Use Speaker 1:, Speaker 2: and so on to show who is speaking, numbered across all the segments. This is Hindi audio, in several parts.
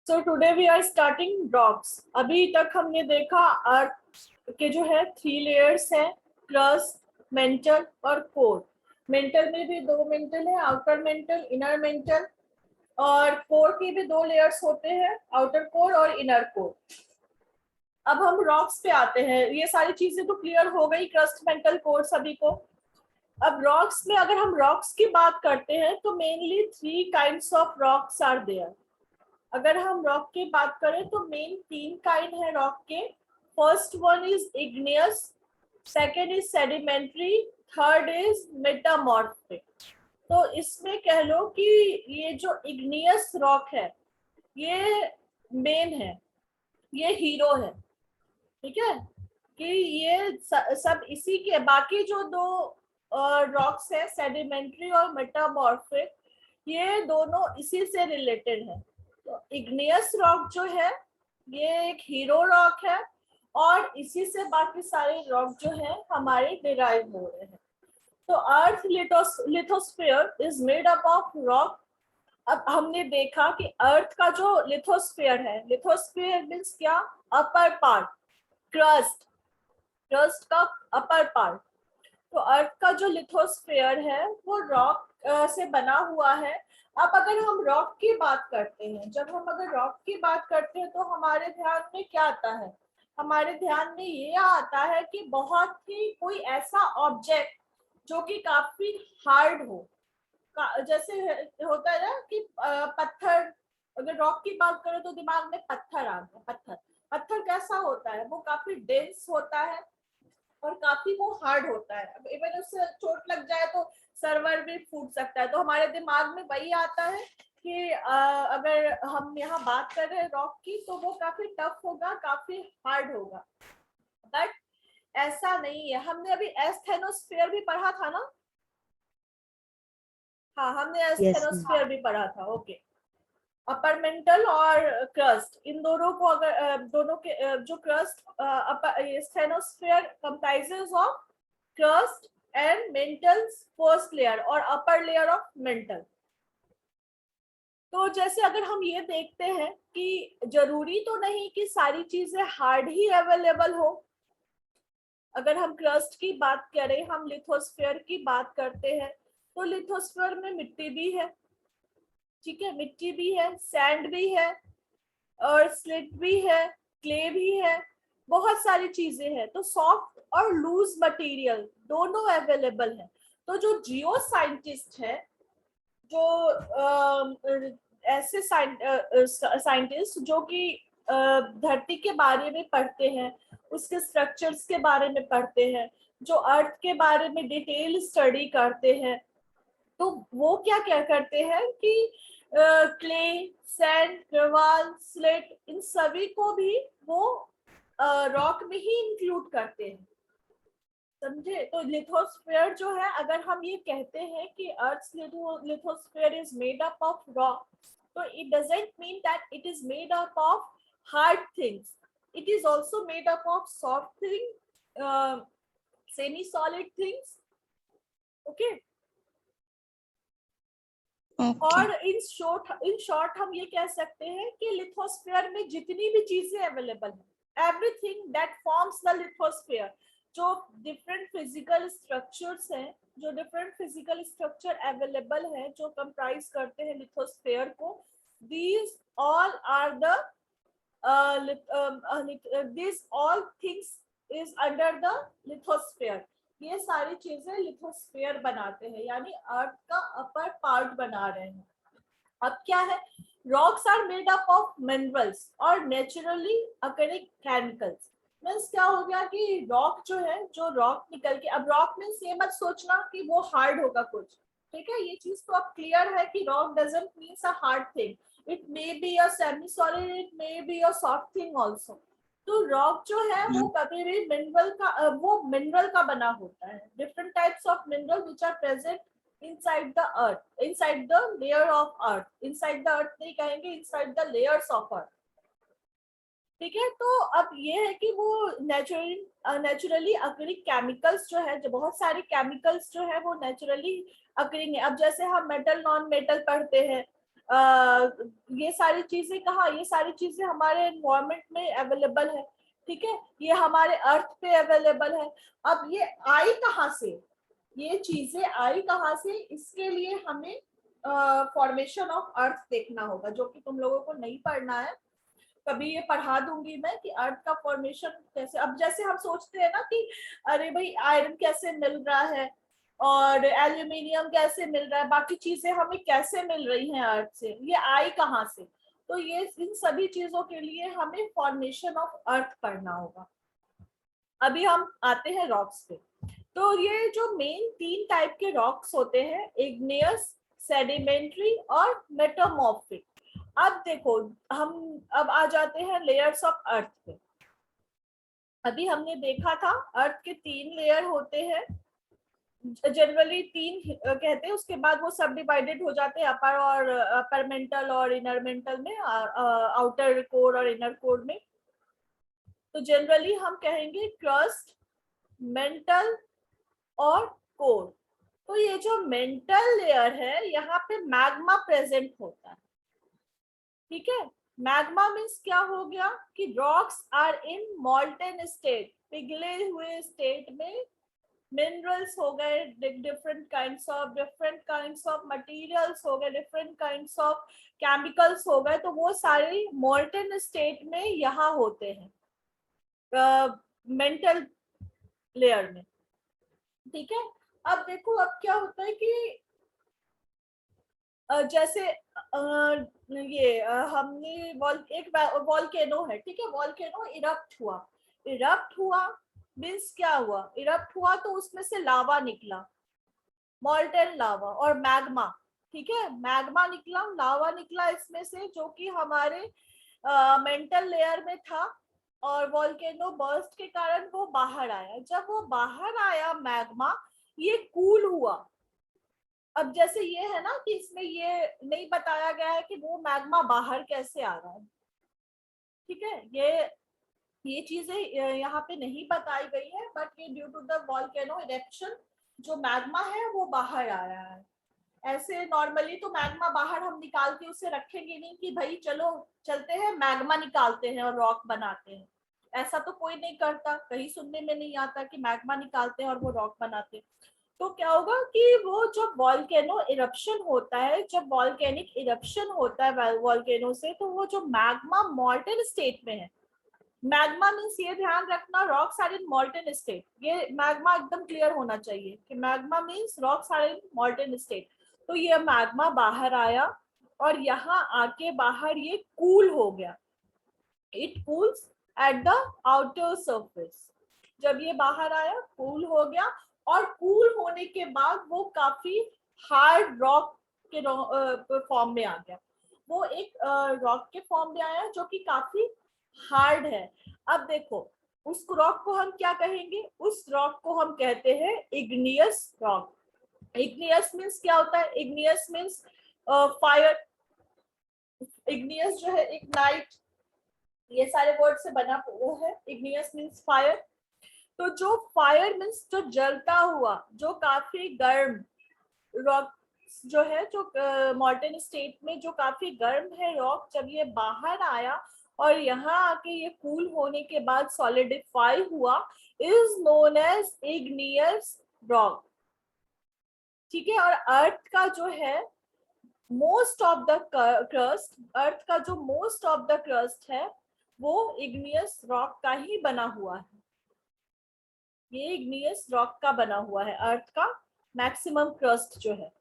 Speaker 1: So today we are starting rocks. अभी तक हमने देखा अर्थ के जो है 3 लेयर्स है, क्रस्ट, मेंटल और कोर। मेंटल में भी 2 मेंटल है, आउटर मेंटल, इनर मेंटल। और कोर के भी 2 लेयर्स होते हैं, आउटर कोर और इनर कोर। अब हम रॉक्स पे आते हैं। ये सारी चीजें तो क्लियर हो गई, क्रस्ट, मेंटल, कोर सभी को। अब रॉक्स में अगर हम रॉक्स की बात करते हैं तो mainly 3 kinds of rocks are there. अगर हम रॉक की बात करें तो मेन 3 काइंड है रॉक के। First one is igneous, second is sedimentary, third is metamorphic. तो इसमें कह लो कि ये जो इग्नियस रॉक है ये मेन है, ये हीरो है। ठीक है कि ये सब इसी के, बाकी जो 2 रॉक्स है सेडिमेंट्री और मेटामॉर्फिक, ये दोनों इसी से रिलेटेड है। तो इग्नियस रॉक जो है ये एक हीरो रॉक है और इसी से बाकी सारे रॉक जो है हमारे डिराइव हो रहे हैं। तो अर्थ lithosphere is made up of rock. अब हमने देखा कि अर्थ का जो लिथोस्फीयर है, लिथोस्फीयर मीन्स क्या, अपर पार्ट, क्रस्ट, क्रस्ट का अपर पार्ट। तो अर्थ का जो लिथोस्फीयर है वो रॉक से बना हुआ है। अब अगर हम रॉक की बात करते हैं, जब हम अगर रॉक की बात करते हैं तो हमारे ध्यान में क्या आता है? हमारे ध्यान में ये आता है कि बहुत ही कोई ऐसा ऑब्जेक्ट जो कि काफी हार्ड हो। जैसे होता है ना कि पत्थर, अगर रॉक की बात करें तो दिमाग में पत्थर आ गया। पत्थर, पत्थर कैसा होता है? वो काफी डेंस होता है और काफी वो हार्ड होता है। इवन उससे चोट लग जाए तो सर्वर भी फूट सकता है। तो हमारे दिमाग में वही आता है कि अगर हम यहाँ बात कर रहे हैं रॉक की तो वो काफी टफ होगा, काफी हार्ड होगा। बट ऐसा नहीं है। हमने अभी एस्थेनोस्फीयर भी पढ़ा था ना? हाँ, हमने एस्थेनोस्फीयर भी पढ़ा था। ओके, अपर मेंटल और क्रस्ट, इन दोनों को अगर दोनों के जो crust asthenosphere comprises of crust and mantle first layer और अपर लेयर ऑफ मेंटल। तो जैसे अगर हम ये देखते हैं कि जरूरी तो नहीं कि सारी चीजें हार्ड ही अवेलेबल हो। अगर हम क्रस्ट की बात करें, हम लिथोस्फीयर की बात करते हैं तो लिथोस्फीयर में मिट्टी भी है। ठीक है, मिट्टी भी है, सैंड भी है और स्लिट भी है, क्ले भी है, बहुत सारी चीजें हैं। तो सॉफ्ट और लूज मटेरियल दोनों अवेलेबल है। तो जो जियो साइंटिस्ट है, जो ऐसे साइंटिस्ट जो कि धरती के बारे में पढ़ते हैं, उसके स्ट्रक्चर्स के बारे में पढ़ते हैं, जो अर्थ के बारे में डिटेल स्टडी करते हैं, तो वो क्या क्या करते हैं कि क्ले, सैंड, ग्रेवाल, स्लेट, इन सभी को भी वो रॉक में ही इंक्लूड करते हैं। समझे? तो लिथोस्फीयर जो है, अगर हम ये कहते हैं कि earth lithosphere is made up of rock, तो it doesn't mean that it is made up of hard things. It is also made up of soft thing, semi solid things. Okay, और इन शॉर्ट हम ये कह सकते हैं कि लिथोस्फीयर में जितनी भी चीजें अवेलेबल है, everything that forms the lithosphere, जो डिफरेंट फिजिकल स्ट्रक्चर्स हैं, जो डिफरेंट फिजिकल स्ट्रक्चर अवेलेबल है, जो कंप्राइज करते हैं लिथोस्फीयर को, these all are the this all things is under the lithosphere. ये सारी चीजें लिथोस्फीयर बनाते हैं, यानी अर्थ का अपर पार्ट बना रहे हैं। अब क्या है? Rocks are made up of minerals और नेचुरली अकरिंग केमिकल्स। मीन्स क्या हो गया कि रॉक जो है, जो रॉक निकल के, अब रॉक मीन्स ये मत सोचना कि वो हार्ड होगा कुछ। ठीक है, ये चीज तो अब क्लियर है कि rock doesn't means a hard thing. It may be a semi solid, it may be a soft thing also. तो रॉक जो है वो कभी भी मिनरल का, वो मिनरल का बना होता है। Different types of mineral which are present inside the earth, inside the layer of earth, inside the earth नहीं कहेंगे, inside the layers of earth। ठीक है, तो अब ये है कि वो नेचुरली अकरिंग केमिकल्स जो है, जो बहुत सारे केमिकल्स जो है वो नेचुरली अकरिंग है। अब जैसे हम मेटल नॉन मेटल पढ़ते हैं, ये सारी चीजें कहाँ, ये सारी चीजें हमारे एनवायरमेंट में अवेलेबल है, ठीक है, ये हमारे अर्थ पे अवेलेबल है। अब ये आई कहाँ से, ये चीजें आई कहाँ से, इसके लिए हमें फॉर्मेशन ऑफ अर्थ देखना होगा, जो कि तुम लोगों को नहीं पढ़ना है, कभी ये पढ़ा दूंगी मैं कि अर्थ का फॉर्मेशन कैसे। अब जैसे हम सोचते हैं ना कि अरे भाई आयरन कैसे मिल रहा है और एल्यूमिनियम कैसे मिल रहा है, बाकी चीजें हमें कैसे मिल रही हैं अर्थ से, ये आई कहाँ से, तो ये इन सभी चीजों के लिए हमें फॉर्मेशन ऑफ अर्थ पढ़ना होगा। अभी हम आते हैं रॉक्स पे। तो ये जो मेन 3 टाइप के रॉक्स होते हैं, इग्नियस, सेडिमेंट्री और मेटामॉर्फिक। अब देखो, हम अब आ जाते हैं लेयर्स ऑफ अर्थ पे। अभी हमने देखा था अर्थ के 3 लेयर होते हैं, जनरली 3 कहते हैं, उसके बाद वो सब डिवाइडेड हो जाते हैं अपर और अपर मेंटल और इनर मेंटल में, आउटर कोर और इनर कोर में। तो जनरली हम कहेंगे क्रस्ट, मेंटल और कोर। तो ये जो मेंटल लेयर है, यहाँ पे मैग्मा प्रेजेंट होता है, ठीक है। मैग्मा मीन्स क्या हो गया कि rocks are in molten state, पिघले हुए स्टेट में मिनरल्स हो गए, डिफरेंट काइंड्स ऑफ मटेरियल्स हो गए, डिफरेंट काइंड्स ऑफ केमिकल्स हो गए, तो वो सारे मॉल्टन स्टेट में यहाँ होते हैं मेंटल लेयर में, ठीक है। अब देखो, अब क्या होता है कि जैसे ये हमने एक वॉल्केनो है, ठीक है, वॉल्केनो इरप्ट हुआ मीन्स क्या हुआ, इरप्ट हुआ तो उसमें से लावा निकला, मॉल्टेन लावा और मैग्मा, ठीक है, मैग्मा निकला, लावा निकला इसमें से, जो कि हमारे मेंटल लेयर में था, और वॉल्केनो बर्स्ट के कारण वो बाहर आया। जब वो बाहर आया मैग्मा, ये कूल हुआ। अब जैसे ये है ना कि इसमें ये नहीं बताया गया है कि वो मैग्मा बाहर कैसे आ रहा है, ठीक है, ये चीजें यहाँ पे नहीं बताई गई है, बट ये due to the volcano eruption जो मैग्मा है वो बाहर आ रहा है। ऐसे नॉर्मली तो मैग्मा बाहर हम निकाल के उसे रखेंगे नहीं कि भाई चलो चलते हैं मैग्मा निकालते हैं और रॉक बनाते हैं, ऐसा तो कोई नहीं करता, कहीं सुनने में नहीं आता कि मैग्मा निकालते हैं और वो रॉक बनाते हैं। तो क्या होगा कि वो जब वॉल्केनो इरप्शन होता है, जब वॉल्केनिक इरप्शन होता है वॉल्केनो से, तो वो जो मैग्मा मॉल्टन स्टेट में है, मैग्मा मीन्स ये ध्यान रखना rocks are in molten state, ये मैग्मा एकदम क्लियर होना चाहिए कि magma means rocks are in molten state. तो ये मैग्मा बाहर आया और यहाँ आके बाहर ये कूल हो गया, it cools at the outer surface. जब ये बाहर आया कूल हो गया, और कूल होने के बाद वो काफी हार्ड रॉक के फॉर्म में आ गया, वो एक रॉक के फॉर्म में आया जो कि काफी हार्ड है। अब देखो, उस रॉक को हम क्या कहेंगे, उस रॉक को हम कहते हैं इग्नियस रॉक। इग्नियस मीन्स क्या होता है, इग्नियस मीन्स फायर, इग्नियस जो है इग्नाइट, ये सारे वर्ड से बना वो है, इग्नियस मीन्स फायर। तो जो फायर मीन्स जो जलता हुआ, जो काफी गर्म रॉक जो है, जो मॉल्टन स्टेट में जो काफी गर्म है रॉक, जब ये बाहर आया और यहाँ आके ये कूल होने के बाद सॉलिडिफाई हुआ, is known as igneous rock, ठीक है। और अर्थ का जो है most of the crust, earth का जो मोस्ट ऑफ द क्रस्ट है वो इग्नियस रॉक का ही बना हुआ है, ये इग्नियस रॉक का बना हुआ है अर्थ का मैक्सिमम क्रस्ट जो है।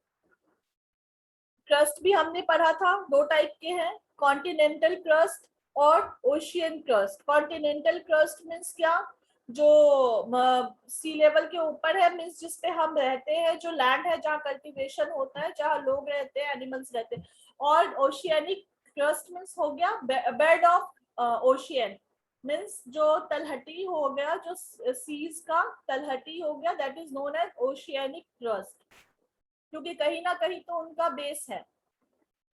Speaker 1: क्रस्ट भी हमने पढ़ा था, 2 टाइप के हैं, कॉन्टिनेंटल क्रस्ट और ocean crust. Continental crust means क्या, जो सी लेवल के ऊपर है, मीन्स जिसपे हम रहते हैं, जो लैंड है जहाँ कल्टीवेशन होता है, जहाँ लोग रहते हैं, एनिमल्स रहते हैं। और ओशियनिक क्रस्ट मीन्स हो गया बेड ऑफ ओशियन, मीन्स जो तलहटी हो गया, जो सीज का तलहटी हो गया, that is known as oceanic crust, क्योंकि कहीं ना कहीं तो उनका बेस है,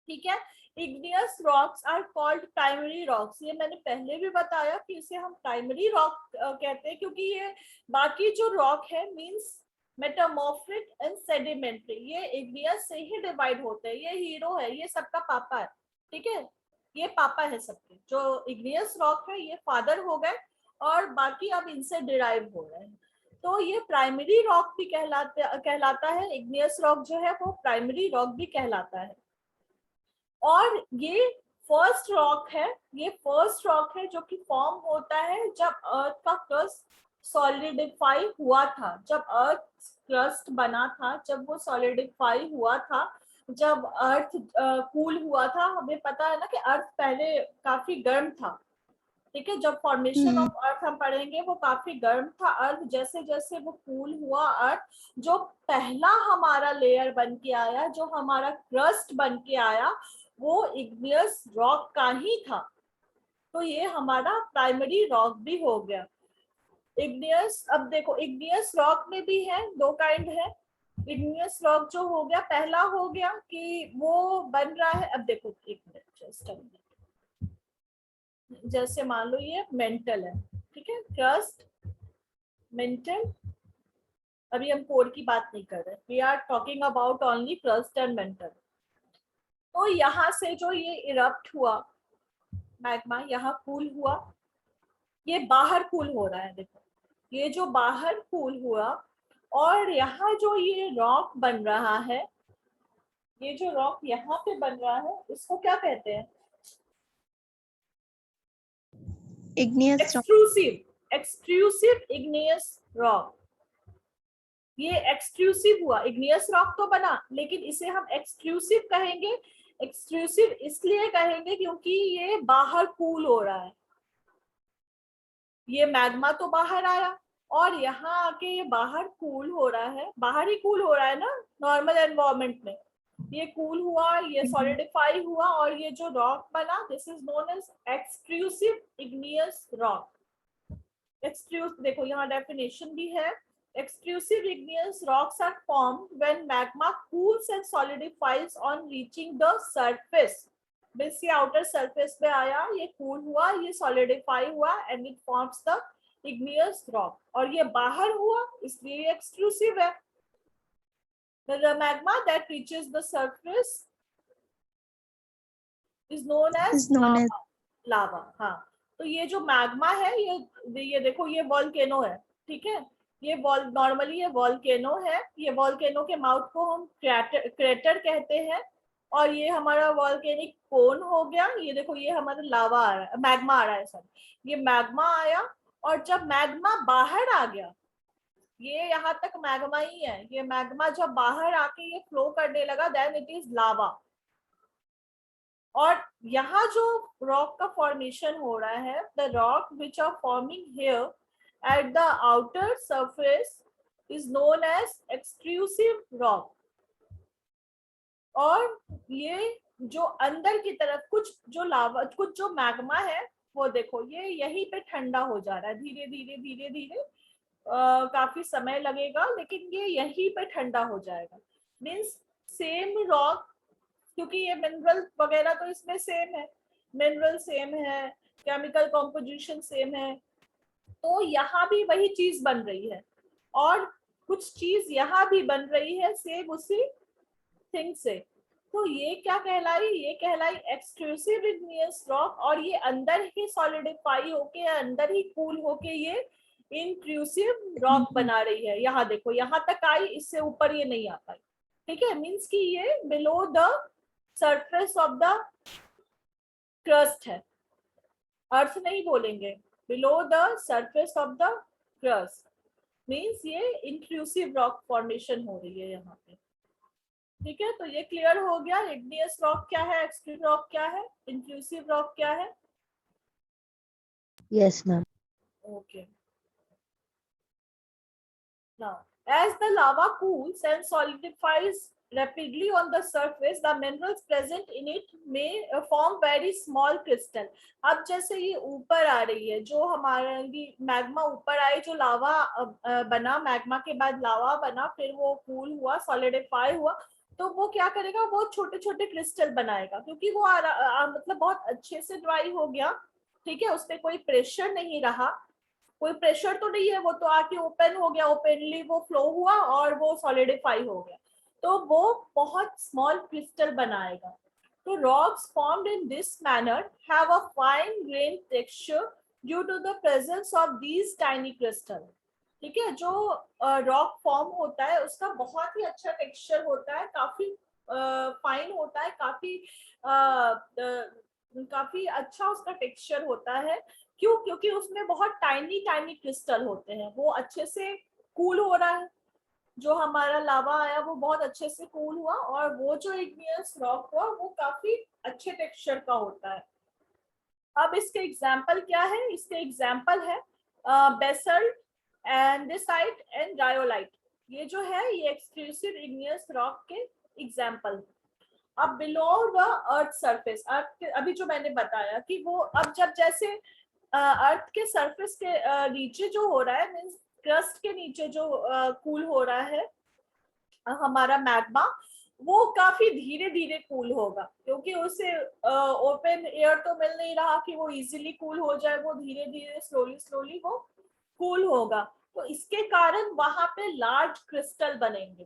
Speaker 1: ठीक है। Igneous rocks are called primary rocks, ये मैंने पहले भी बताया कि इसे हम प्राइमरी रॉक कहते हैं, क्योंकि ये बाकी जो रॉक है मींस मेटामॉर्फिक एंड सेडिमेंट्री, ये इग्नियस से ही डिवाइड होते हैं। ये हीरो है, ये सबका पापा है, ठीक है, ये पापा है सबके। जो इग्नियस रॉक है ये फादर हो गए और बाकी अब इनसे डिराइव हो रहे हैं। तो ये प्राइमरी रॉक भी कहलाता है। इग्नियस रॉक जो है वो प्राइमरी रॉक भी कहलाता है। और ये फर्स्ट रॉक है, ये फर्स्ट रॉक है जो कि फॉर्म होता है जब अर्थ का क्रस्ट सॉलिडिफाई हुआ था, जब अर्थ क्रस्ट बना था, जब वो सॉलिडिफाई हुआ था, जब अर्थ कूल हुआ था। हमें पता है ना कि अर्थ पहले काफी गर्म था, ठीक है, जब फॉर्मेशन ऑफ अर्थ हम पढ़ेंगे वो काफी गर्म था अर्थ। जैसे जैसे वो कूल हुआ अर्थ, जो पहला हमारा लेयर बन के आया, जो हमारा क्रस्ट बन के आया, वो इग्नियस रॉक का ही था। तो ये हमारा प्राइमरी रॉक भी हो गया इग्नियस। अब देखो इग्नियस रॉक में भी है दो काइंड है। इग्नियस रॉक जो हो गया, पहला हो गया कि वो बन रहा है, अब देखो एक मिनट, जस्ट अ मिनट, जैसे मान लो ये मेंटल है, ठीक है, क्रस्ट, मेंटल। अभी हम कोर की बात नहीं कर रहे, we are talking about only crust and mantle. तो यहाँ से जो ये इरप्ट हुआ मैग्मा, यहाँ कूल हुआ, ये बाहर कूल हो रहा है, देखो ये जो बाहर कूल हुआ, और यहाँ जो ये रॉक बन रहा है, ये जो रॉक यहाँ पे बन रहा है, इसको क्या कहते हैं?
Speaker 2: igneous rock.
Speaker 1: Extrusive igneous rock. ये एक्सक्लूसिव हुआ, इग्नियस रॉक तो बना, लेकिन इसे हम एक्सक्लूसिव कहेंगे। एक्सक्लूसिव इसलिए कहेंगे क्योंकि ये बाहर कूल हो रहा है। ये मैग्मा तो बाहर आया और यहाँ आके ये बाहर कूल हो रहा है, बाहर ही कूल हो रहा है ना नॉर्मल एनवायरनमेंट में। ये कूल हुआ, ये सॉलिडिफाई हुआ, और ये जो रॉक बना, this is known as exclusive igneous rock. Exclusive, देखो यहाँ डेफिनेशन भी है। Exclusive igneous rocks are formed when magma cools and solidifies on reaching the surface. Means ये outer surface पे आया, ये cool हुआ, ये solidify हुआ, and it forms the igneous rock. और ये बाहर हुआ, इसलिए ये exclusive है. The magma that reaches the surface is known as lava. हाँ, तो ये जो मैग्मा है, ये देखो ये वॉल्केनो है, ठीक है, ये नॉर्मली ये वॉल्केनो है। ये वॉल्केनो के माउथ को हम क्रेटर कहते हैं, और ये हमारा वॉल्केनिक कोन हो गया। ये देखो ये हमारा लावा आ रहा है, मैग्मा आ रहा है, सॉरी, ये मैग्मा आया, और जब मैग्मा बाहर आ गया, ये यहाँ तक मैग्मा ही है, ये मैग्मा जब बाहर आके ये फ्लो करने लगा, देन इट इज लावा। और यहाँ जो रॉक का फॉर्मेशन हो रहा है, the rock which are forming here at the outer surface is known as extrusive rock. और ये जो अंदर की तरफ कुछ जो लावा, कुछ जो मैग्मा है, वो देखो ये यहीं पे ठंडा हो जा रहा है, धीरे धीरे धीरे धीरे, काफी समय लगेगा, लेकिन ये यहीं पे ठंडा हो जाएगा। मीन्स सेम रॉक, क्योंकि ये मिनरल वगैरह तो इसमें सेम है, मिनरल सेम है, केमिकल कॉम्पोजिशन सेम है, तो यहाँ भी वही चीज बन रही है, और कुछ चीज यहाँ भी बन रही है सेम उसी थिंग से। तो ये क्या कहलाई? ये कहलाई एक्सक्लूसिव इग्नियस रॉक, और ये अंदर ही सॉलिडिफाई होके, अंदर ही कूल होके ये इंक्लूसिव रॉक बना रही है। यहाँ देखो, यहाँ तक आई, इससे ऊपर ये नहीं आ पाई, ठीक है। मीन्स कि ये below the surface of the crust है, अर्थ नहीं बोलेंगे, below the surface of the crust, means ये इंक्लूसिव रॉक फॉर्मेशन हो रही है यहाँ पे, ठीक है। तो ये क्लियर हो गया, इग्नियस रॉक क्या है, एक्सक्लूसिव रॉक क्या है, इंक्लूसिव रॉक क्या है?
Speaker 2: Yes, ma'am.
Speaker 1: Okay. Now, as the lava cools and solidifies rapidly on the surface, the minerals present in it may form very small crystal. अब जैसे ये ऊपर आ रही है, जो हमारी मैग्मा ऊपर आई, जो लावा बना, मैग्मा के बाद लावा बना, फिर वो कूल हुआ, सॉलिडिफाई हुआ, तो वो क्या करेगा, वो छोटे छोटे क्रिस्टल बनाएगा, क्योंकि वो मतलब बहुत अच्छे से ड्राई हो गया, ठीक है, उस पर कोई प्रेशर नहीं रहा, कोई प्रेशर तो नहीं है, वो तो आके ओपन हो गया, ओपनली वो फ्लो हुआ और वो सॉलिडिफाई हो गया, तो वो बहुत स्मॉल क्रिस्टल बनाएगा। तो rocks formed in this manner have a fine grain texture due to the presence of these tiny crystal. ठीक है, जो रॉक फॉर्म होता है उसका बहुत ही अच्छा टेक्सचर होता है, काफी फाइन होता है, काफी अच्छा उसका टेक्सचर होता है। क्यों? क्योंकि उसमें बहुत टाइनी टाइनी क्रिस्टल होते हैं। वो अच्छे से कूल हो रहा है, जो हमारा लावा आया वो बहुत अच्छे से कूल हुआ, और वो जो इग्नियस रॉक हुआ वो काफी अच्छे टेक्सचर का होता है। अब इसके एग्जाम्पल क्या है? इसके एग्जाम्पल है बेसल्ट, एंडेसाइट एंड रायोलाइट। ये जो है ये एक्सक्लूसिव इग्नियस रॉक के एग्जाम्पल। अब बिलो द अर्थ सरफेस, अभी जो मैंने बताया कि वो अब जब जैसे अर्थ के सरफेस के नीचे जो हो रहा है, मीन्स क्रस्ट के नीचे जो कूल हो रहा है हमारा मैग्मा, वो काफी धीरे धीरे कूल होगा, क्योंकि उसे ओपन एयर तो मिल नहीं रहा कि वो इजीली कूल हो जाए, वो धीरे धीरे स्लोली स्लोली वो कूल होगा। तो इसके कारण वहां पे लार्ज क्रिस्टल बनेंगे,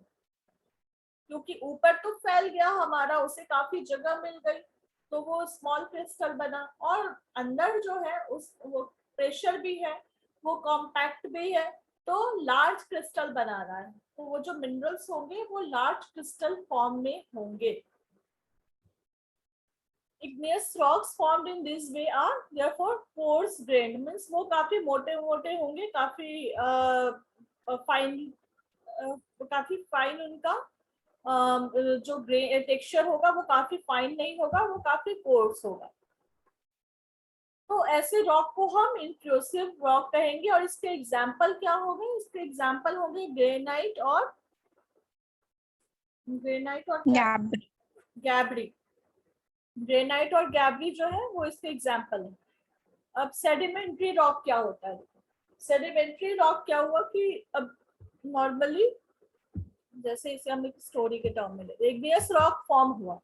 Speaker 1: क्योंकि ऊपर तो फैल गया हमारा, उसे काफी जगह मिल गई, तो वो स्मॉल क्रिस्टल बना। और अंदर जो है उस वो प्रेशर भी है, वो कॉम्पैक्ट भी है, तो लार्ज क्रिस्टल बना रहा है। तो वो जो मिनरल्स होंगे वो लार्ज क्रिस्टल फॉर्म में होंगे। igneous rocks formed in this way are therefore coarse grained, means वो काफी मोटे मोटे होंगे, काफी फाइन, काफी फाइन उनका जो टेक्सचर होगा वो काफी फाइन नहीं होगा, वो काफी कोर्स होगा। तो ऐसे रॉक को हम इंक्लूसिव रॉक कहेंगे। और इसके एग्जाम्पल क्या होंगे? इसके एग्जाम्पल होंगे ग्रेनाइट और
Speaker 2: गैब्री।
Speaker 1: गैब्री। ग्रेनाइट और गैब्री जो है वो इसके एग्जाम्पल है। अब सेडिमेंट्री रॉक क्या होता है? सेडिमेंट्री रॉक क्या हुआ कि अब नॉर्मली जैसे इसे हम एक स्टोरी के टर्म में लेते, इग्नियस रॉक फॉर्म हुआ,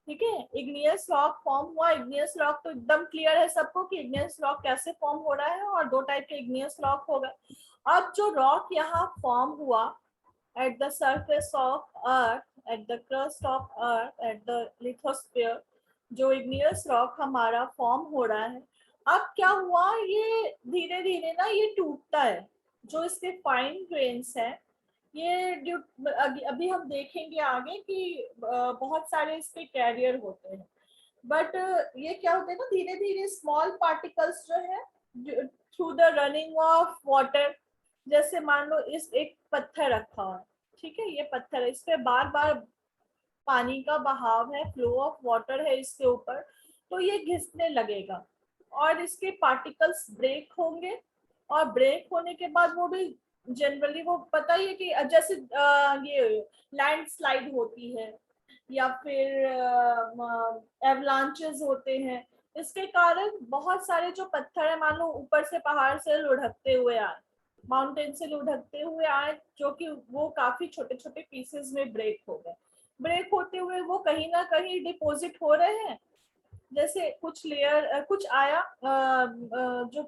Speaker 1: ठीक है, इग्नियस रॉक फॉर्म हुआ। इग्नियस रॉक तो एकदम क्लियर है सबको कि इग्नियस रॉक कैसे फॉर्म हो रहा है, और दो टाइप के इग्नियस रॉक हो गए। अब जो रॉक यहाँ फॉर्म हुआ at the surface of earth, at the crust of earth, at the lithosphere, जो igneous rock हमारा फॉर्म हो रहा है, अब क्या हुआ, ये धीरे धीरे ना ये टूटता है। जो इसके फाइन ग्रेन्स हैं, ये अभी हम देखेंगे आगे कि बहुत सारे इसके कैरियर होते हैं, बट ये क्या होते हैं ना, धीरे धीरे स्मॉल पार्टिकल्स जो है through the running of water, जैसे मान लो इस एक पत्थर रखा हुआ है, ठीक है, ये पत्थर है, इस पे बार बार पानी का बहाव है, फ्लो ऑफ वाटर है इसके ऊपर, तो ये घिसने लगेगा और इसके पार्टिकल्स ब्रेक होंगे। और ब्रेक होने के बाद वो भी जनरली वो पता ही है कि जैसे ये लैंडस्लाइड होती है या फिर एवलांचेस होते हैं, इसके कारण बहुत सारे जो पत्थर है, मान लो ऊपर से पहाड़ से लुढ़कते हुए आए, माउंटेन से लुढ़कते हुए आए, जो कि वो काफी छोटे छोटे पीसेस में ब्रेक हो गए। ब्रेक होते हुए वो कहीं ना कहीं डिपॉजिट हो रहे हैं, जैसे कुछ लेयर कुछ आया जो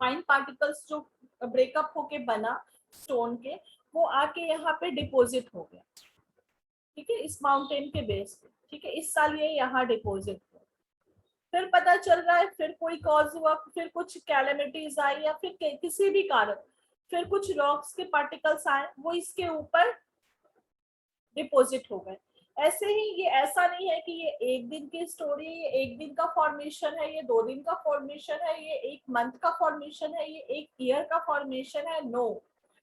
Speaker 1: फाइन पार्टिकल्स जो ब्रेकअप होके बना स्टोन के, वो आके यहाँ पे डिपॉजिट हो गया, ठीक है, इस माउंटेन के बेस पे, ठीक है, इस साल ये यहाँ डिपॉजिट हुआ। फिर पता चल रहा है, फिर कोई कॉज हुआ, फिर कुछ कैलेमिटीज आई या फिर किसी भी कारण फिर कुछ रॉक्स के पार्टिकल्स आए, वो इसके ऊपर डिपॉजिट हो गए। ऐसे ही ये ऐसा नहीं है कि ये एक दिन की स्टोरी, ये एक दिन का फॉर्मेशन है, ये 2 दिन का फॉर्मेशन है, ये 1 मंथ का फॉर्मेशन है, ये 1 ईयर का फॉर्मेशन है। नो,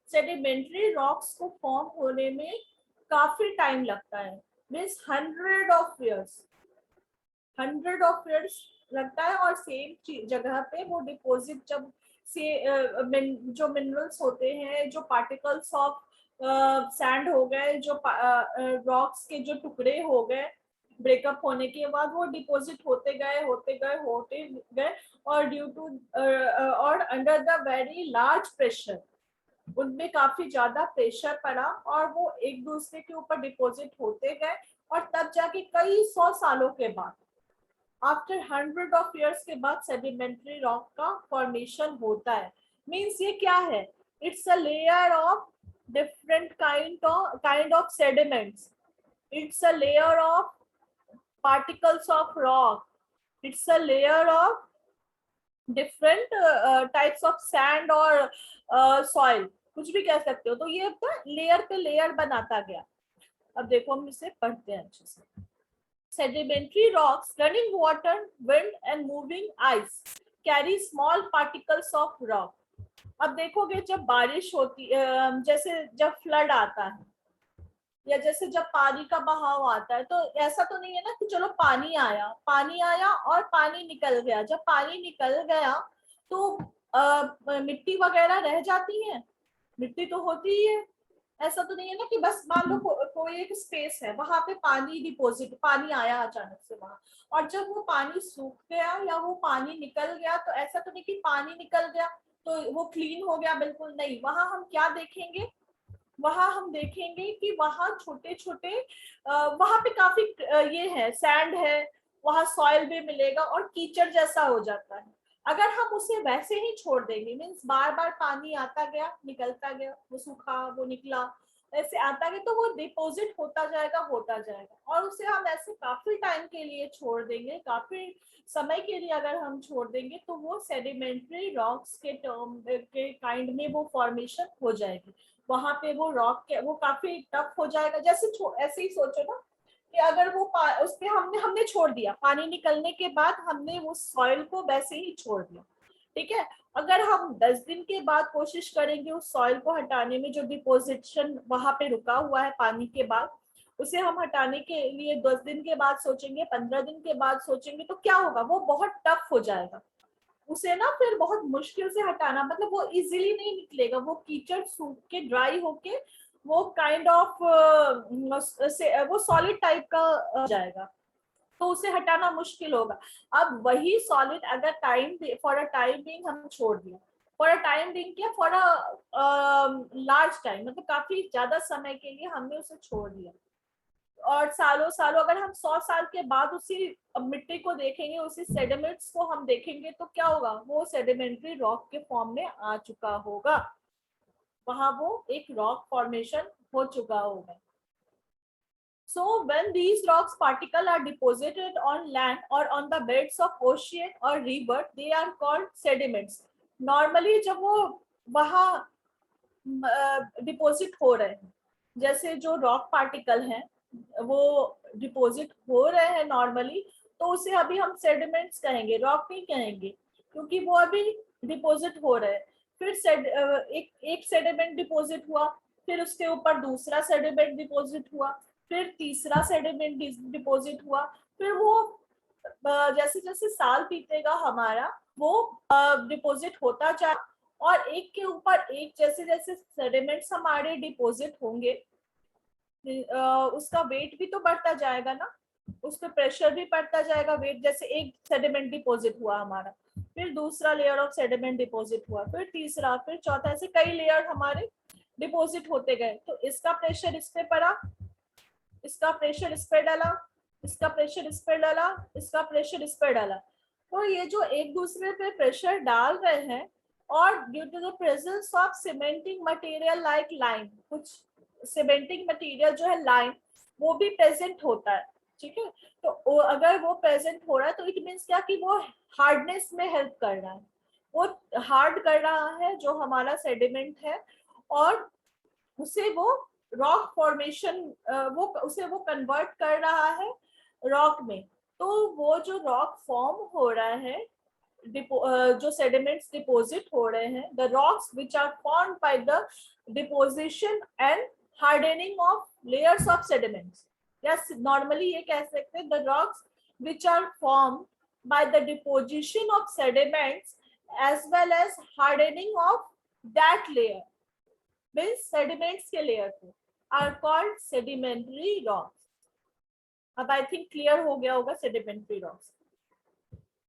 Speaker 1: सेडिमेंट्री रॉक्स को फॉर्म होने में काफी टाइम लगता है, मीन्स 100 ऑफ ईयर्स लगता है। और सेम जगह पे वो डिपॉजिट जब से जो मिनरल्स होते हैं, जो पार्टिकल्स ऑफ सैंड हो गए, जो रॉक्स के जो टुकड़े हो गए ब्रेकअप होने के बाद, वो डिपॉजिट होते गए और ड्यू टू और under the very large pressure, उनमें काफी ज्यादा प्रेशर पड़ा और वो एक दूसरे के ऊपर डिपॉजिट होते गए, और तब जाके कई 100 सालों के बाद आफ्टर 100 ऑफ ईयर्स के बाद सेडिमेंट्री रॉक का फॉर्मेशन होता है। मीन्स ये क्या है? It's a layer of different kind of sediments, it's a layer of particles of rock, it's a layer of different types of sand or soil, कुछ भी कह सकते हो। तो ये लेयर पे लेयर बनाता गया। अब देखो हम इसे पढ़ते हैं अच्छे से। Sedimentary rocks, running water, wind and moving ice carry small particles of rock. अब देखोगे जब बारिश होती जैसे जब फ्लड आता है या जैसे जब पानी का बहाव आता है, तो ऐसा तो नहीं है ना कि चलो पानी आया और पानी निकल गया। जब पानी निकल गया तो मिट्टी वगैरह रह जाती है, मिट्टी तो होती ही है। ऐसा तो नहीं है ना कि बस मान लो कोई एक स्पेस है, वहां पे पानी डिपोजिट, पानी आया अचानक से वहां, और जब वो पानी सूख गया या वो पानी निकल गया, तो ऐसा तो नहीं कि पानी निकल गया तो वो क्लीन हो गया, बिल्कुल नहीं। वहां हम क्या देखेंगे? वहां हम देखेंगे कि वहां छोटे छोटे वहां पे काफी ये है, सैंड है, वहां सॉइल भी मिलेगा और कीचड़ जैसा हो जाता है। अगर हम उसे वैसे ही छोड़ देंगे, मीन्स बार बार पानी आता गया निकलता गया, वो सूखा वो निकला, ऐसे आता गया, तो वो डिपॉजिट होता जाएगा। और उसे हम ऐसे काफी टाइम के लिए छोड़ देंगे, काफी समय के लिए अगर हम छोड़ देंगे, तो वो सेडिमेंट्री रॉक्स के टर्म के काइंड में वो फॉर्मेशन हो जाएगी। वहां पे वो रॉक के वो काफी टफ हो जाएगा। जैसे ऐसे ही सोचो ना कि अगर वो उस पे हमने छोड़ दिया, पानी निकलने के बाद हमने वो सॉइल को वैसे ही छोड़ दिया, ठीक है। अगर हम 10 दिन के बाद कोशिश करेंगे उस सॉइल को हटाने में, जो डिपोजिशन वहां पे रुका हुआ है पानी के बाद, उसे हम हटाने के लिए 10 दिन के बाद सोचेंगे, 15 दिन के बाद सोचेंगे, तो क्या होगा? वो बहुत टफ हो जाएगा। उसे ना फिर बहुत मुश्किल से हटाना, मतलब वो इजीली नहीं निकलेगा। वो कीचड़ सूख के ड्राई होके वो काइंड ऑफ वो सॉलिड टाइप का जाएगा, तो उसे हटाना मुश्किल होगा। अब वही सॉलिड अगर फॉर अ टाइम बिंग हम छोड़ दिया, फॉर अ टाइम बिंग क्या, फॉर अ लार्ज टाइम, मतलब काफी ज्यादा समय के लिए हमने उसे छोड़ दिया, और सालों सालों अगर हम 100 साल के बाद उसी मिट्टी को देखेंगे, उसी सेडिमेंट्स को हम देखेंगे, तो क्या होगा? वो सेडिमेंट्री रॉक के फॉर्म में आ चुका होगा, वहां वो एक रॉक फॉर्मेशन हो चुका होगा। So when these rocks particles are deposited on land or on the beds of ocean or river, they are called sediments. Normally जब वो वहाँ डिपोजिट हो रहे हैं, जैसे जो रॉक पार्टिकल हैं वो डिपोजिट हो रहे हैं नॉर्मली, तो उसे अभी हम सेडिमेंट्स कहेंगे, रॉक नहीं कहेंगे, क्योंकि वो अभी डिपोजिट हो रहे हैं। फिर एक सेडिमेंट डिपोजिट हुआ, फिर उसके ऊपर दूसरा सेडिमेंट डिपोजिट हुआ, फिर तीसरा सेडिमेंट डिपोजिट हुआ, फिर वो जैसे जैसे साल बीतेगा हमारा, वो डिपोजिट होता जाए, और एक के ऊपर एक जैसे जैसे सेडिमेंट्स हमारे डिपोजिट होंगे, उसका वेट भी तो बढ़ता जाएगा ना, उस पर प्रेशर भी बढ़ता जाएगा। वेट, जैसे एक सेडिमेंट डिपोजिट हुआ हमारा, फिर दूसरा लेयर ऑफ सेडिमेंट डिपोजिट हुआ, फिर तीसरा, फिर चौथा, ऐसे कई लेयर हमारे डिपोजिट होते गए। तो इसका प्रेशर इस पे पड़ा, इसका प्रेशर इस पे डाला, इसका प्रेशर इस पे डाला, इसका प्रेशर इस पे डाला। तो ये जो एक दूसरे पे प्रेशर डाल रहे हैं, और due to the presence of cementing material like lime, कुछ सीमेंटिंग मटेरियल जो है लाइम, वो भी प्रेजेंट होता है, ठीक है। तो अगर वो प्रेजेंट हो रहा है, तो इट मीन्स क्या कि वो हार्डनेस में हेल्प कर रहा है, वो हार्ड कर रहा है जो हमारा सेडिमेंट है, और उसे वो रॉक फॉर्मेशन, वो उसे वो कन्वर्ट कर रहा है रॉक में। तो वो जो रॉक फॉर्म हो रहा है, जो सेडिमेंट्स डिपोजिट हो रहे हैं, the rocks which are formed by the deposition and hardening of layers of sediments, या नॉर्मली ये कह सकते हैं the rocks which are formed by the deposition of sediments as well as hardening of that layer, means sediments के लेयर को, आर कॉल्ड सेडिमेंट्री रॉक्स। अब आई थिंक क्लियर हो गया होगा सेडिमेंट्री रॉक्स।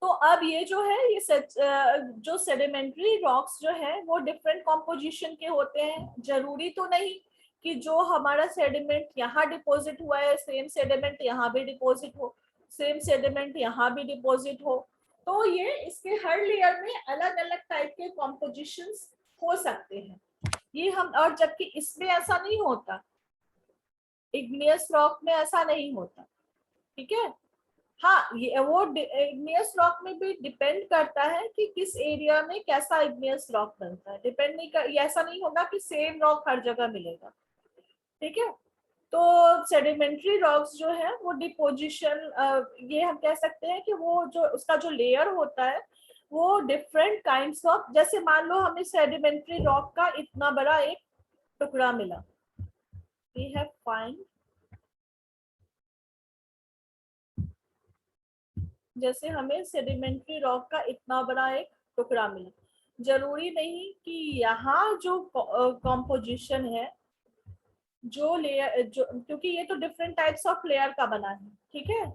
Speaker 1: तो अब ये जो है, ये जो सेडिमेंट्री रॉक्स जो है वो डिफरेंट कॉम्पोजिशन के होते हैं। जरूरी तो नहीं कि जो हमारा सेडिमेंट यहाँ डिपोजिट हुआ है, सेम सेडिमेंट यहाँ भी डिपोजिट हो। सेम सेडिमेंट यहाँ भी डिपॉजिट हो। तो ये इसके हर लेयर में अलग अलग टाइप के कॉम्पोजिशंस हो सकते हैं। ये हम, और जबकि इसमें ऐसा नहीं होता, इग्नियस रॉक में ऐसा नहीं होता, ठीक है। हाँ, ये वो इग्नियस रॉक में भी डिपेंड करता है कि किस एरिया में कैसा इग्नियस रॉक बनता है, डिपेंड नहीं कर, ऐसा नहीं होगा कि सेम रॉक हर जगह मिलेगा, ठीक है। तो सेडिमेंट्री रॉक्स जो है वो डिपोजिशन, ये हम कह सकते हैं कि वो जो उसका जो लेयर होता है वो डिफरेंट काइंड्स ऑफ, जैसे मान लो हमें सेडिमेंट्री रॉक का इतना बड़ा एक टुकड़ा मिला, वी हैव फाइंड, जैसे हमें सेडिमेंट्री रॉक का इतना बड़ा एक टुकड़ा मिला, जरूरी नहीं कि यहाँ जो कॉम्पोजिशन है, जो लेयर, जो, क्योंकि ये तो डिफरेंट टाइप्स ऑफ लेयर का बना है, ठीक है।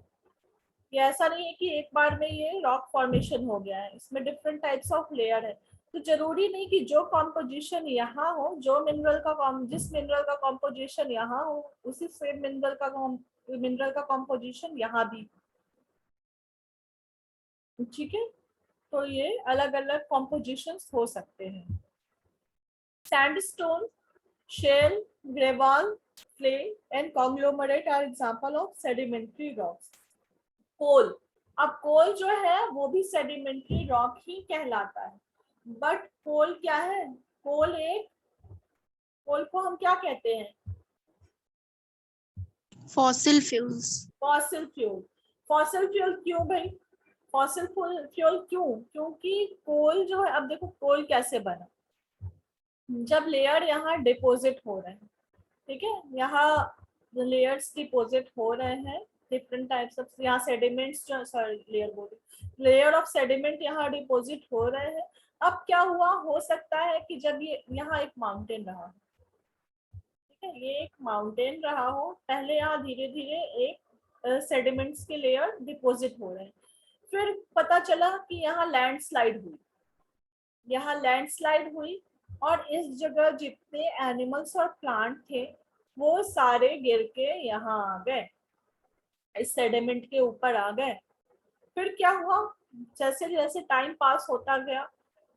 Speaker 1: ये ऐसा नहीं है कि एक बार में ये रॉक फॉर्मेशन हो गया है, इसमें डिफरेंट टाइप्स ऑफ लेयर है। तो जरूरी नहीं कि जो कॉम्पोजिशन यहाँ हो, जो मिनरल का जिस मिनरल का कॉम्पोजिशन यहाँ हो, उसी सेम मिनरल का कॉम्पोजिशन यहाँ भी, ठीक है। तो ये अलग अलग कॉम्पोजिशंस हो सकते हैं। Sandstone, shale, gravel, clay and conglomerate are example of sedimentary rocks. Coal, अब कोल जो है वो भी सेडिमेंट्री रॉक ही कहलाता है, बट कोल क्या है, कोल एक, कोल को हम क्या कहते हैं,
Speaker 2: fossil fuels.
Speaker 1: Fossil fuel. Fossil fuel क्यों भाई, फॉसिल फ्यूल क्यों, क्योंकि कोल जो है, अब देखो कोल कैसे बना, जब लेयर यहाँ डिपोजिट हो रहे हैं, ठीक है, यहाँ लेयर्स डिपोजिट हो रहे हैं, डिफरेंट टाइप्स ऑफ, यहाँ सेडिमेंट्स जो, सॉरी लेयर बोल रही, लेयर ऑफ सेडिमेंट यहाँ डिपोजिट हो रहे हैं। अब क्या हुआ, हो सकता है कि जब ये यहाँ एक माउंटेन रहा, ठीक है, ये एक माउंटेन रहा हो, पहले यहाँ धीरे धीरे एक सेडिमेंट्स के लेयर डिपोजिट हो रहे हैं, फिर पता चला कि यहाँ लैंडस्लाइड हुई, यहाँ लैंडस्लाइड हुई, और इस जगह जितने एनिमल्स और प्लांट थे वो सारे गिर के यहाँ आ गए, इस सेडिमेंट के ऊपर आ गए। फिर क्या हुआ, जैसे जैसे टाइम पास होता गया,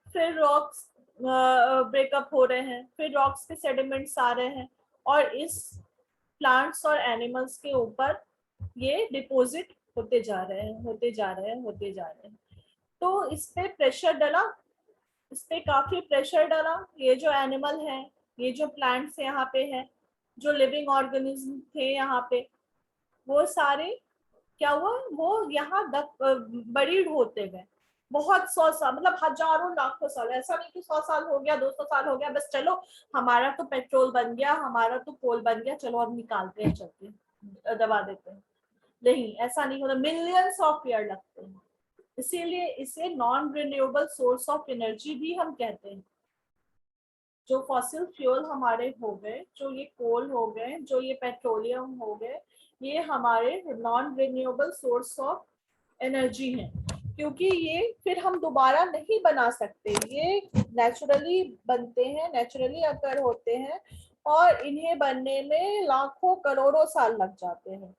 Speaker 1: फिर रॉक्स ब्रेकअप हो रहे हैं, फिर रॉक्स के सेडिमेंट्स आ रहे हैं, और इस प्लांट्स और एनिमल्स के ऊपर ये डिपॉजिट होते जा रहे हैं, होते जा रहे हैं, होते जा रहे हैं। तो इस पे प्रेशर डला, इस पे काफी प्रेशर डाला, ये जो एनिमल है, ये जो प्लांट्स यहाँ पे है, जो लिविंग ऑर्गेनिज्म थे यहाँ पे, वो सारे क्या हुआ, वो यहाँ बरीड होते गए, बहुत 100 साल, मतलब हजारों लाखों साल, ऐसा नहीं कि 100 साल हो गया, 200 साल हो गया, बस चलो हमारा तो पेट्रोल बन गया, हमारा तो कोल बन गया, चलो अब निकालते हैं, चलते दबा देते हैं, नहीं ऐसा नहीं होता, मिलियंस ऑफ ईयर लगते हैं। इसीलिए इसे non renewable source of energy भी हम कहते हैं। जो फॉसिल फ्यूल हमारे हो गए, जो ये कोल हो गए, जो ये पेट्रोलियम हो गए, ये हमारे non renewable source of energy हैं, क्योंकि ये फिर हम दोबारा नहीं बना सकते, ये नेचुरली बनते हैं, नेचुरली अकर होते हैं, और इन्हें बनने में लाखों करोड़ों साल लग जाते हैं।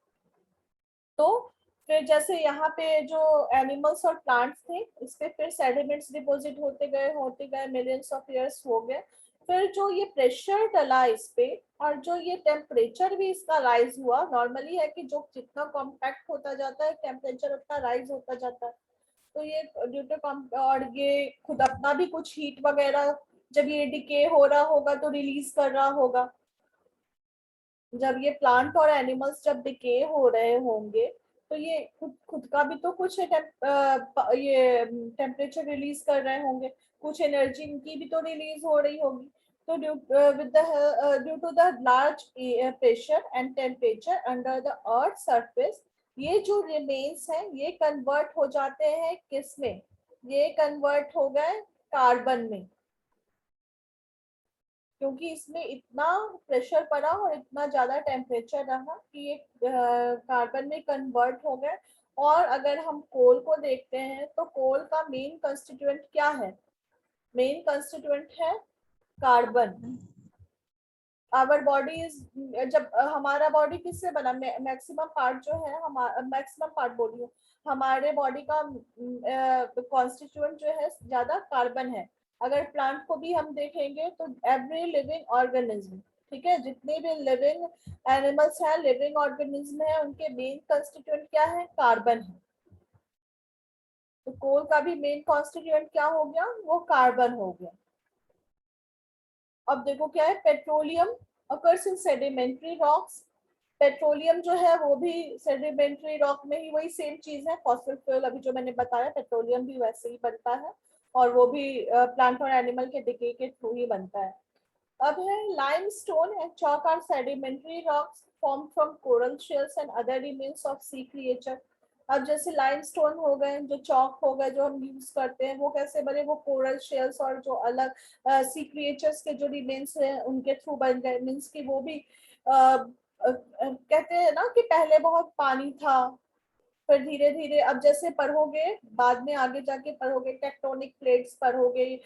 Speaker 1: तो फिर जैसे यहाँ पे जो एनिमल्स और प्लांट्स थे, इस पे फिर सेडिमेंट्स डिपॉजिट होते गए मिलियंस ऑफ इयर्स हो गए, फिर जो ये प्रेशर डला इस पे, और जो ये टेम्परेचर भी इसका राइज हुआ, नॉर्मली है कि जो जितना कॉम्पैक्ट होता जाता है टेम्परेचर उतना राइज होता जाता है, तो ये ड्यू टू, और ये खुद अपना भी कुछ हीट वगैरह, जब ये डिके हो रहा होगा तो रिलीज कर रहा होगा, जब ये प्लांट और एनिमल्स जब डिके हो रहे होंगे तो ये खुद का भी तो कुछ ये टेम्परेचर रिलीज कर रहे होंगे, कुछ एनर्जी इनकी भी तो रिलीज हो रही होगी। तो due to the large pressure and temperature under the earth surface, ये जो रिमेन्स हैं ये कन्वर्ट हो जाते हैं किस में, ये कन्वर्ट हो गए कार्बन में, क्योंकि इसमें इतना प्रेशर पड़ा और इतना ज्यादा टेम्परेचर रहा कि ये कार्बन में कन्वर्ट हो गए। और अगर हम कोल को देखते हैं तो कोल का मेन कंस्टिट्यूएंट क्या है, मेन कंस्टिट्यूएंट है कार्बन, आवर बॉडी इज, जब हमारा बॉडी किससे बना, मैक्सिमम पार्ट जो है हमारा, मैक्सिमम पार्ट बॉडी है हमारे बॉडी का कॉन्स्टिट्यूएंट जो है ज्यादा कार्बन है। अगर प्लांट को भी हम देखेंगे तो एवरी लिविंग ऑर्गेनिज्म, ठीक है, जितने भी लिविंग एनिमल्स हैं, लिविंग ऑर्गेनिज्म है, उनके मेन कंस्टिट्यूएंट क्या है, कार्बन है। तो कोल का भी मेन कॉन्स्टिट्यूएंट क्या हो गया, वो कार्बन हो गया। अब देखो क्या है, petroleum occurs in sedimentary rocks. Petroleum जो है वो भी सेडिमेंट्री रॉक में ही, वही सेम चीज है, फॉसिल फ्यूल अभी जो मैंने बताया, पेट्रोलियम भी वैसे ही बनता है और वो भी प्लांट और एनिमल के डिके के थ्रू ही बनता है। अब है limestone and chalk are sedimentary rocks form from coral shells and other remains of sea creature. अब जैसे लाइमस्टोन हो गए, जो चॉक हो गए जो हम यूज करते हैं, वो कैसे बने, वो कोरल शेल्स और जो अलग सी क्रिएचर्स के जो रिमेन्स हैं उनके थ्रू बन गए। मीन्स कि वो भी कहते हैं ना कि पहले बहुत पानी था, फिर धीरे धीरे अब जैसे पढ़ोगे बाद में आगे जाके पढ़ोगे, टेक्टोनिक प्लेट्स पढ़ोगे,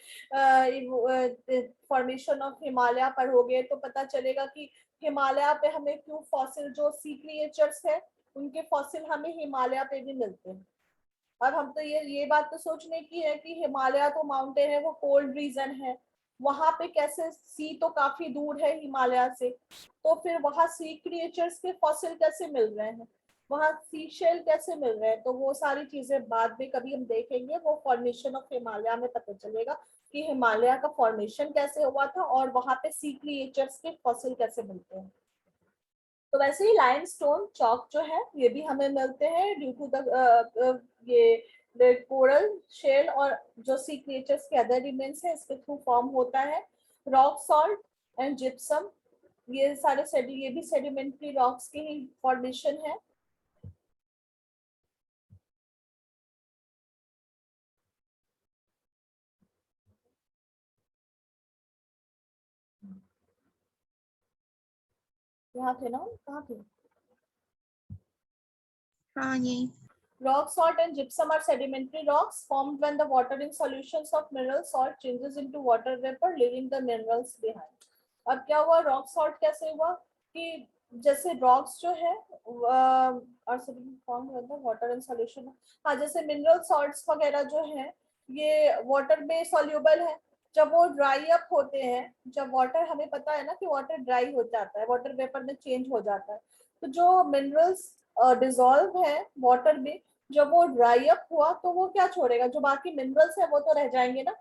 Speaker 1: फॉर्मेशन ऑफ हिमालय पढ़ोगे, तो पता चलेगा कि हिमालय पे हमें क्यों फॉसिल, जो सी क्रिएचर्स है उनके फॉसिल हमें हिमालय पे भी मिलते हैं। और हम तो ये बात तो सोचने की है कि हिमालय तो माउंटेन है, वो कोल्ड रीजन है, वहां पे कैसे, सी तो काफी दूर है हिमालय से, तो फिर वहां सी क्रिएचर्स के फॉसिल कैसे मिल रहे हैं, वहां सी शेल कैसे मिल रहे हैं, तो वो सारी चीजें बाद में कभी हम देखेंगे, वो फॉर्मेशन ऑफ हिमालय में पता चलेगा कि हिमालय का फॉर्मेशन कैसे हुआ था और वहां पे सी क्रिएचर्स के फॉसिल कैसे मिलते हैं। तो वैसे ही लाइमस्टोन चॉक जो है ये भी हमें मिलते हैं ड्यू टू द ये कोरल शेल और जो सी क्रिएचर्स के अदर रिमेन्स है इसके थ्रू फॉर्म होता है। रॉक सॉल्ट एंड जिप्सम, ये सारे ये भी सेडिमेंट्री रॉक्स की ही फॉर्मेशन है। यहाँ थे ना, कहाँ थे?
Speaker 2: हाँ यही।
Speaker 1: Rock salt and gypsum are sedimentary rocks formed when the water in solutions of mineral salt changes into water vapor, leaving the minerals behind. अब क्या हुआ, रॉक सॉल्ट कैसे हुआ कि जैसे रॉक्स जो है और फॉर्म वाटर इन सॉल्यूशन, हाँ जैसे मिनरल सॉल्ट्स वगैरह जो है ये वाटर में सॉल्यूबल है, जब वो ड्राई अप होते हैं, जब वाटर, हमें पता है ना कि वाटर ड्राई हो जाता है, वाटर वेपर में चेंज हो जाता है, तो जो मिनरल्स डिजोल्व है वाटर में, जब वो ड्राई अप हुआ तो वो क्या छोड़ेगा, जो बाकी मिनरल्स है वो तो रह जाएंगे ना।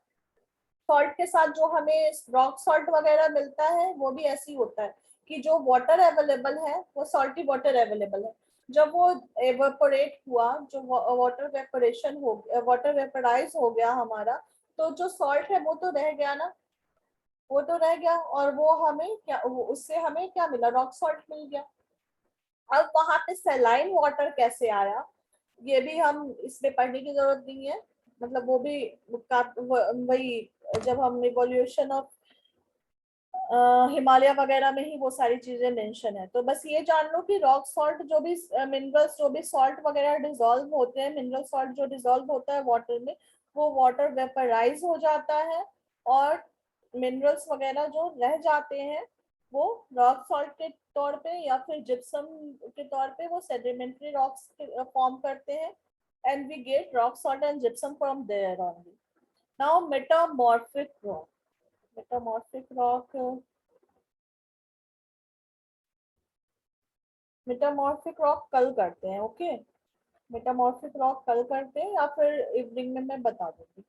Speaker 1: सॉल्ट के साथ जो हमें रॉक सॉल्ट वगैरह मिलता है वो भी ऐसे ही होता है कि जो वाटर अवेलेबल है वो सॉल्टी वाटर अवेलेबल है, जब वो एवेपोरेट हुआ, जो वाटर वेपोरेशन हो गया, वाटर वेपराइज हो गया हमारा, तो जो सॉल्ट है वो तो रह गया ना, वो तो रह गया और वो हमें क्या, उससे हमें क्या मिला, रॉक सॉल्ट मिल गया। अब वहां पे सैलाइन वाटर कैसे आया, ये भी हम इसमें पढ़ने की जरूरत नहीं है, मतलब वो भी वही, जब हम इवोल्यूशन ऑफ हिमालय वगैरह में ही वो सारी चीजें मेंशन है। तो बस ये जान लो कि रॉक सॉल्ट जो भी मिनरल्स, जो भी सॉल्ट वगैरह डिजोल्व होते हैं, मिनरल सॉल्ट जो डिजोल्व होता है वाटर में, वो वाटर वेपराइज हो जाता है और मिनरल्स वगैरह जो रह जाते हैं वो रॉक सॉल्ट के तौर पे या फिर जिप्सम के तौर पे वो सेडिमेंट्री रॉक्स फॉर्म करते हैं, and we get rock salt and gypsum from there only. Now metamorphic rock, metamorphic rock, metamorphic rock call करते हैं, ओके। मेटामॉर्फिक रॉक कल करते हैं या फिर इवनिंग में मैं बता दूंगी।